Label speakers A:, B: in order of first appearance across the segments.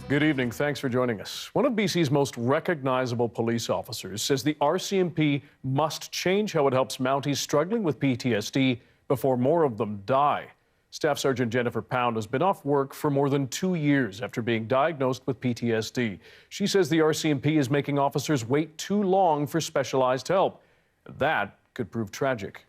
A: Good evening. Thanks for joining us. One of BC's most recognizable police officers says the RCMP must change how it helps Mounties struggling with PTSD before more of them die. Staff Sergeant Jennifer Pound has been off work for more than 2 years after being diagnosed with PTSD. She says the RCMP is making officers wait too long for specialized help. That could prove tragic.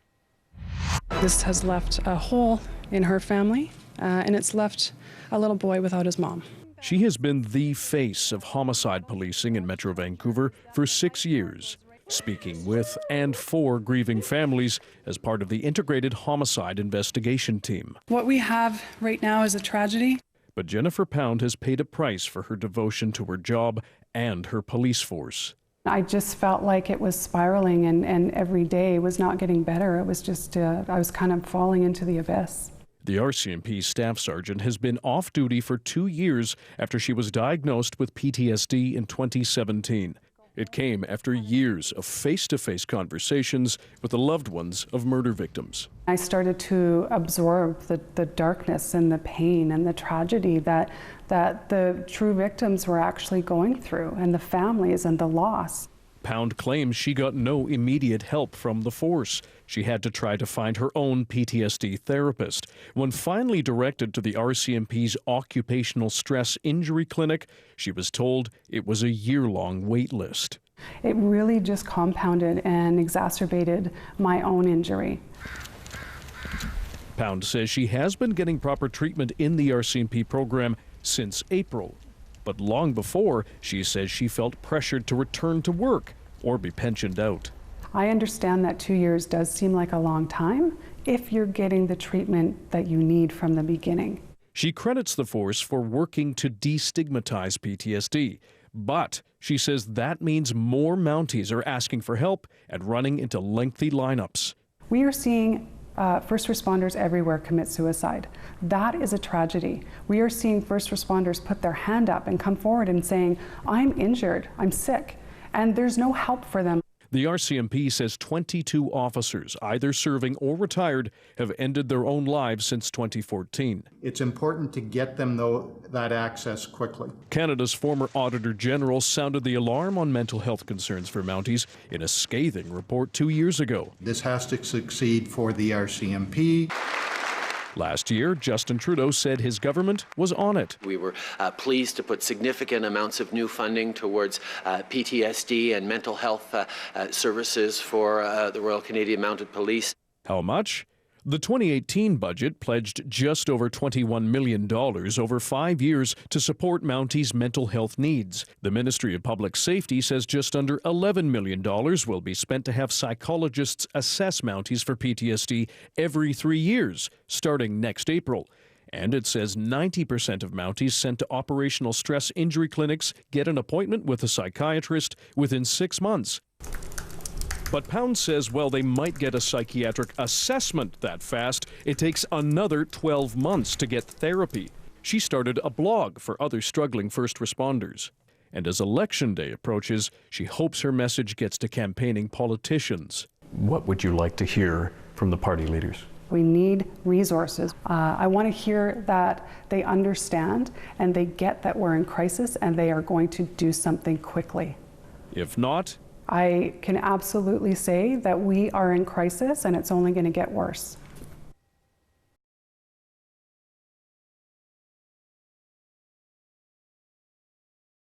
B: This has left a hole in her family, and it's left a little boy without his mom.
A: She has been the face of homicide policing in Metro Vancouver for 6 years, speaking with and for grieving families as part of the Integrated Homicide Investigation Team.
B: What we have right now is a tragedy.
A: But Jennifer Pound has paid a price for her devotion to her job and her police force.
B: I just felt like it was spiraling, and every day was not getting better. It was just, I was kind of falling into the abyss.
A: The RCMP staff sergeant has been off duty for 2 years after she was diagnosed with PTSD in 2017. It came after years of face-to-face conversations with the loved ones of murder victims.
B: I started to absorb the darkness and the pain and the tragedy that the true victims were actually going through, and the families and the loss.
A: Pound claims she got no immediate help from the force. She had to try to find her own PTSD therapist. When finally directed to the RCMP's Occupational Stress Injury Clinic, she was told it was a year-long wait list.
B: It really just compounded and exacerbated my own injury.
A: Pound says she has been getting proper treatment in the RCMP program since April. But long before, she says she felt pressured to return to work or be pensioned out.
B: I understand that 2 years does seem like a long time if you're getting the treatment that you need from the beginning.
A: She credits the force for working to destigmatize PTSD, but she says that means more Mounties are asking for help and running into lengthy lineups.
B: We are seeing first responders everywhere commit suicide. That is a tragedy. We are seeing first responders put their hand up and come forward and saying, I'm injured, I'm sick, and there's no help for them.
A: The RCMP says 22 officers, either serving or retired, have ended their own lives since 2014.
C: It's important to get them, though, that access quickly.
A: Canada's former Auditor General sounded the alarm on mental health concerns for Mounties in a scathing report 2 years ago.
C: This has to succeed for the RCMP.
A: Last year, Justin Trudeau said his government was on it.
D: We were pleased to put significant amounts of new funding towards PTSD and mental health services for the Royal Canadian Mounted Police.
A: How much? The 2018 budget pledged just over $21 million over 5 years to support Mounties' mental health needs. The Ministry of Public Safety says just under $11 million will be spent to have psychologists assess Mounties for PTSD every 3 years, starting next April. And it says 90% of Mounties sent to operational stress injury clinics get an appointment with a psychiatrist within 6 months. But Pound says while they might get a psychiatric assessment that fast, it takes another 12 months to get therapy. She started a blog for other struggling first responders. And as Election Day approaches, she hopes her message gets to campaigning politicians. What would you like to hear from the party leaders?
B: We need resources. I want to hear that they understand and they get that we're in crisis and they are going to do something quickly.
A: If not,
B: I can absolutely say that we are in crisis and it's only going to get worse.